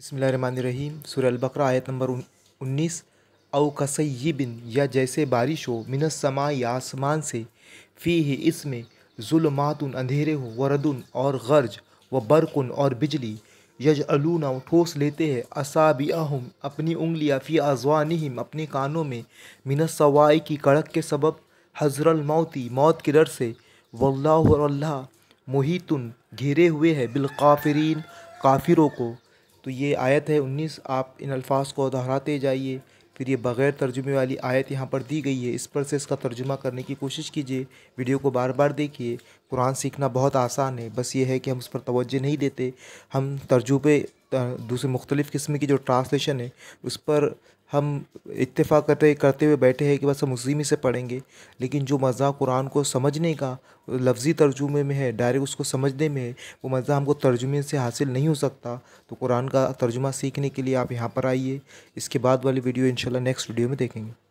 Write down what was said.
बिस्मिल्लाहिर्रहमानिर्रहीम। सूरह अल-बकरा आयत नंबर 19। औ कसय्यिबिन, या जैसे बारिश हो, मिनस समाई आसमान से, फ़ीहि इसमें, ज़ुलुमातुन अंधेरे हो, वरदुन और गरज, व बरकुन और बिजली, यजअलूना ठोस लेते हैं, असाबिअहुम अपनी उंगलियाँ, फ़ी अज़वानिहिम अपने कानों में, मिनस सवाई की कड़क के सबब, हज़रल मौती मौत के डर से, वल्लाहु और अल्लाह मुहीतुन घेरे हुए है, बिल काफिरीन काफिरों को। तो ये आयत है 19। आप इन अल्फाज को दोहराते जाइए। फिर ये बग़ैर तर्जुमे वाली आयत यहाँ पर दी गई है, इस पर से इसका तर्जुमा करने की कोशिश कीजिए। वीडियो को बार बार देखिए। कुरान सीखना बहुत आसान है, बस ये है कि हम उस पर तवज्जो नहीं देते। हम तर्जुमे दूसरे मुख्तलिफ़ किस्म की जो ट्रांसलेशन है उस पर हम इत्तेफाक करते हुए बैठे हैं कि बस हम उसी में से पढ़ेंगे। लेकिन जो मज़ा कुरान को समझने का लफ्ज़ी तर्जुमे में है, डायरेक्ट उसको समझने में है, वो मज़ा हमको तर्जुमे से हासिल नहीं हो सकता। तो कुरान का तर्जुमा सीखने के लिए आप यहाँ पर आइए। इसके बाद वाली वीडियो इंशाल्लाह नेक्स्ट वीडियो में देखेंगे।